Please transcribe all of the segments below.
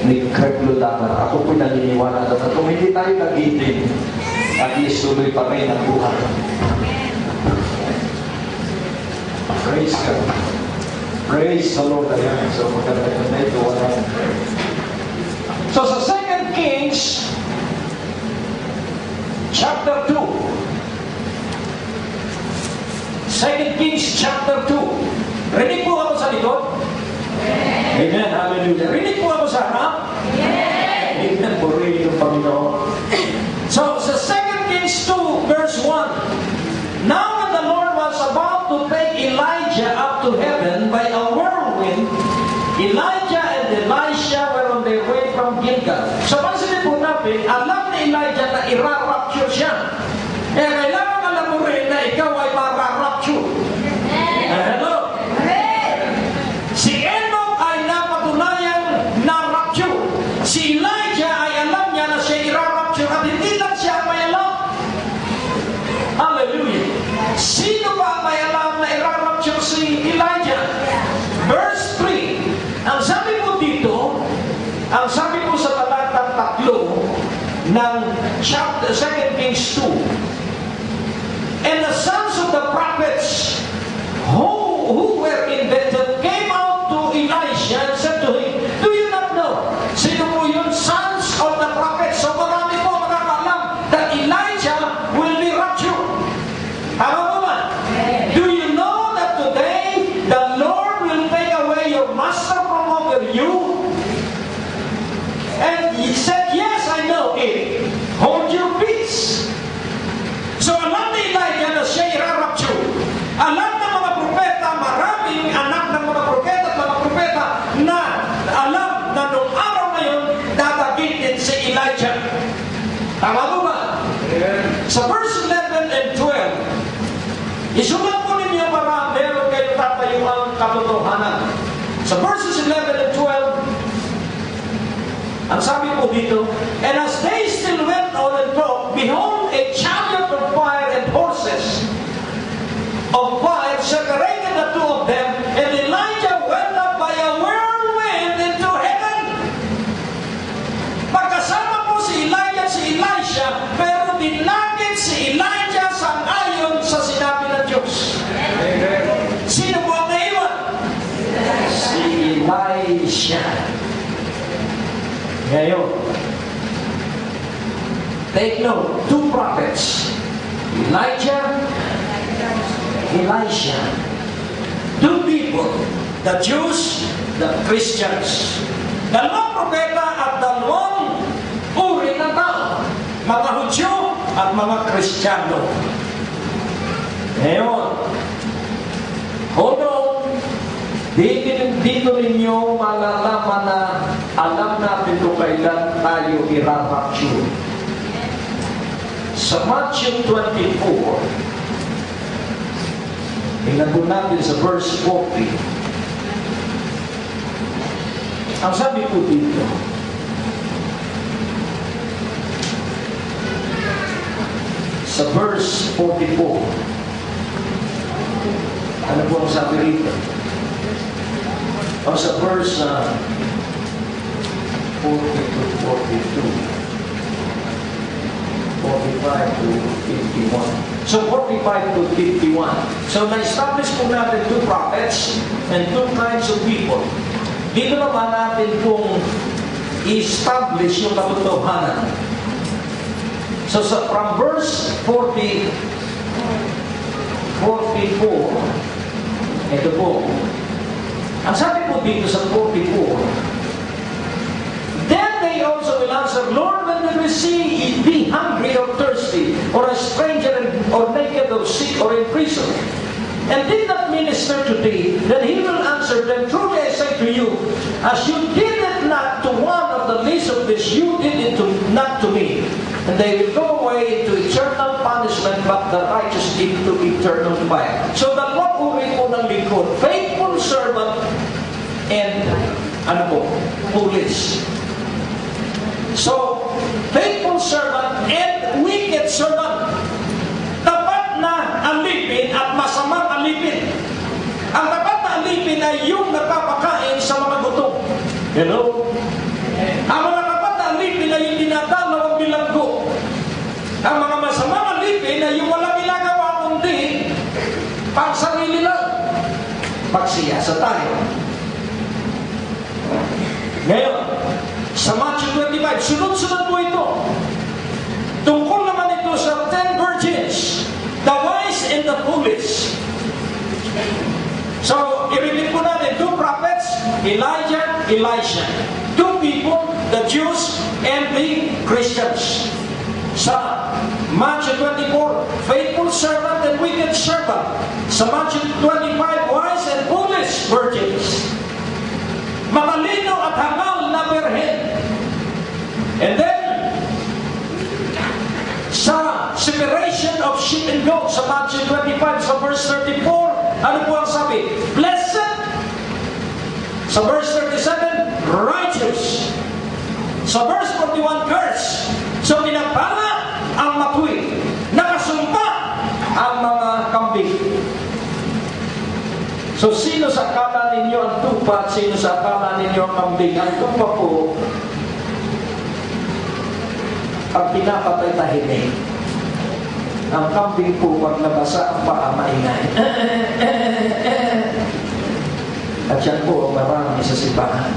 ni Craig Lodana. Ako po'y naniniwala na kung hindi tayo nagitin, at least tuloy pa rin ang buhay. Praise God. Praise the Lord. Ayan. So, magandang na ito. So, sa 2 Kings, chapter 2. 2 Kings, chapter 2. Rinig po ako sa likod? Amen. Hallelujah. Rinig po ako sa harap? Amen. Purihin yung Panginoon. So, sa 2 Kings 2, verse 1. Now when the Lord was about to take Elijah up to heaven by a whirlwind, Elijah and Elisha were on their way from Gilgal. So, pansinin po natin, alam ni Elijah na ira-rapture siya. Eh, kailangan alam mo rin na ikaw ay para-rapture. Hello? Si Enoch ay napatunayang na-rapture. Si Elijah ay alam niya na siya ira-rapture at hindi lang siya may alam. Hallelujah. Sino ba may alam na ira-rapture si Elijah? Verse 3. Ang sabi po dito, ang sabi po sa talatang 3 ng chapter 2 Kings 2. And the sons of the prophets who were in Bethel came out to Elisha and said to him, do you not know? Sino po yun? Sons of the prophets. So marami po makakalam that Elijah will be raptured. Tama po ba? Do you know that today the Lord will take away your master from over you? And he said, yes, I know it. Hold your peace. So alam ni Elijah na siya ira-rapture. Alam ng mga propeta, maraming anak ng mga propeta at mga propeta na alam na noong araw na yun, dadagitin si Elijah. Tama mo ba? Sa verse 11 and 12, isulat po ninyo para meron kayo tatayuang katotohanan. Sa verses 11 and 12, ang sabi po dito, and as they still went on and talked, behold, a chariot of fire and horses of fire separated the two of them, and Elijah went up by a whirlwind into heaven. Pagkasama po si Elijah at si Elisha, pero dinagit si Elijah sa ayon sa sinabi ng Diyos. Amen. Sino po ang naiwan? Si Elisha. Ngayon, take note, two prophets, Elijah, Elisha. Two people, the Jews, the Christians. Dalawang propeta at dalawang uri ng tao, mga Hudyo at mga Kristiyano. Ngayon, hold on, dito ninyo malalaman na alam natin kung kailan tayo ira-rapture. Sa Matthew 24, tingnan po natin sa verse 40. Ang sabi po dito, sa verse 44, ano po ang sabi rito? O sa verse 40 to 42. 45 to 51. So 45 to 51. So na-establish po natin two prophets and two kinds of people. Dito naman natin kung i-establish yung katotohanan. So from verse 44, ito po. Ang sabi po dito sa 44, they also will answer, Lord, when did we see thee hungry or thirsty, or a stranger, or naked, or sick, or in prison, and did not minister to thee? Then he will answer them, truly I say to you, as you did it not to one of the least of this, you did it not to me. And they will go away into eternal punishment, but the righteous into eternal fire. So dalawang uri po ng lingkod, faithful servant and police. So, faithful servant and wicked servant. Tapat na alipin at masamang alipin. Ang tapat na alipin ay yung nagpapakain sa mga gutom. Hello? Ang mga tapat na alipin ay yung dinadalaw ang bilanggo. Ang mga masamang alipin ay yung walang ginagawa kundi pang sarili lang. Pagsiyasa tayo. Ngayon, sa Matthew 25, sunod-sunod po ito. Tungkol naman ito sa 10 virgins, the wise and the foolish. So, i-repeat po natin, 2 prophets, Elijah, Elisha. 2 people, the Jews and the Christians. Sa Matthew 24, faithful servant and wicked servant. Sa Matthew 25, wise and foolish virgins. Matalino at hangal na berhen. And then, sa separation of sheep and goats, sa Matthew 25, sa verse 34, ano po ang sabi? Blessed. Sa verse 37, righteous. Sa verse 41, curse. So, pinagpala ang matuwid. Nakasumpa ang mga kambing. So, sino sa akala ninyo ang tupa at sino sa akala ninyo ang kambing? Ang tupa po, ang pinapatay tahimik. Ang kambing po, pag nabasa ang paa, maingay. At yan po ang marami sa simbahan.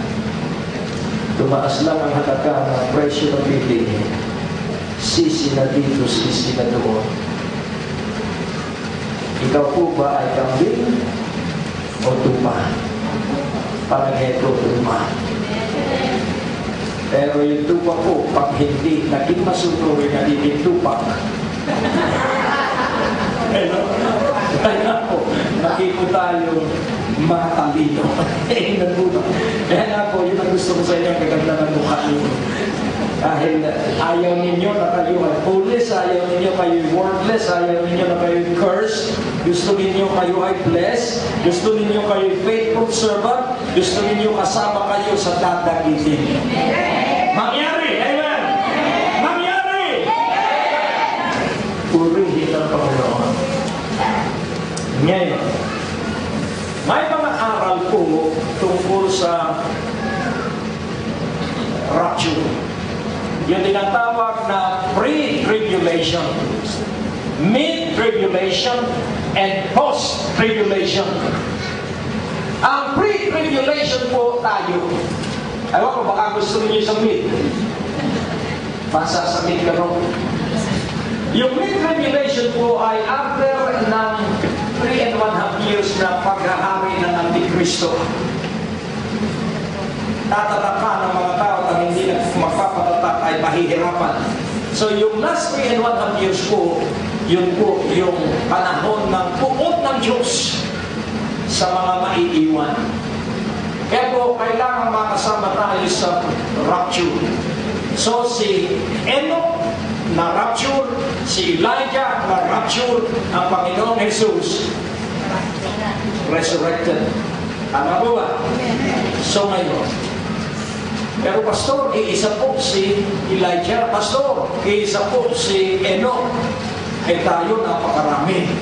Tumaas lang ang halaga ng presyo ng bibili. Sisi na dito, sisi na doon. Ikaw po ba ay kambing o tupa? Palagay ko, tupa. Pero yung tupa po, pag hindi naging masunurin, naging tupak. Kaya po, nakiko tayo matalino. Kaya po, yun ang gusto ko sa inyo, kaganda ng mukha nyo. Dahil ayaw ninyo na kayo ay foolish, ayaw ninyo kayo worthless, ayaw ninyo na kayo curse, gusto ninyo kayo ay blessed, gusto ninyo kayo faithful servant, gusto ninyo kasama kayo sa dadagitin. Mangyari! Amen! Mangyari! Purihin ang Panginoon. Ngayon, may mga aral po tungkol sa rapture. Yung tinatawag na pre-tribulation, mid-tribulation, and post-tribulation. Ang pre-tribulation po tayo. Ayaw ko, baka gusto niyo sa mid. Pasa sa mid ka rin. Yung mid-tribulation po ay after ng 3.5 years na paghahari ng Antikristo. Tatataka ng mga tao na hindi magpapatatak ay mahihirapan. So yung last 3.5 years po, yun po yung panahon ng puot ng Diyos sa mga maiiwan. Kaya po, kailangan makasama tayo sa rapture. So si Enoch na rapture, si Elijah na rapture, ang Panginoong Jesus resurrected. Tama po ba? So ngayon, pero pastor, iisa po si Elijah. Pastor, iisa po si Enoch. Eh tayo, napakarami.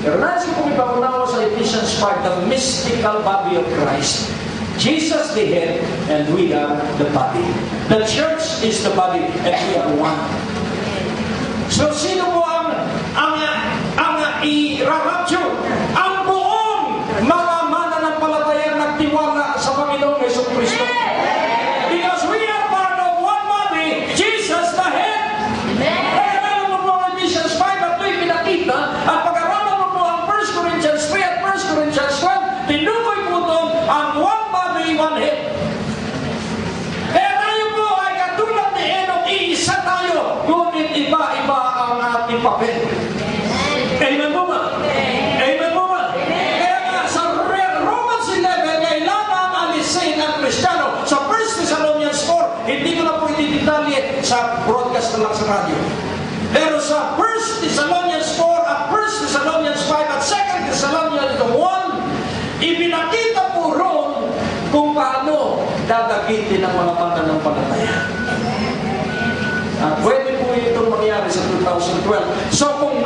Pero nais ko pong ipaunawa sa Ephesians 5, the mystical body of Christ. Jesus the head, and we are the body. The church is the body, and we are one. So, sino po ang i-rapture? Ang buong mga mananampalatayang nagtiwala sa Panginoong Jesucristo. Because we are part of one body, Jesus the head. Kaya naman mo po ang Ephesians 5 at 2 pinakita, at pag-aralan mo po ang 1 Corinthians 3 at 1 Corinthians 12, tinukoy po doon ang one body, one head. Kaya tayo po ay katulad ni Enoch, iisa tayo, ngunit iba-iba ang ating papel. Amen po ba? Amen po ba? Kaya nga sa Romans 11, kailangan alisin ang Kristiyano. Sa 1 Thessalonians 4, hindi ko na po itidetalye sa broadcast na lang sa radio. Pero sa 1 Thessalonians 4 at 1 Thessalonians 5 at 2 Thessalonians 1, ibinakita po roon kung paano dadagitin ang mga mananampalataya. At pwede po itong mangyari sa 2012. So kung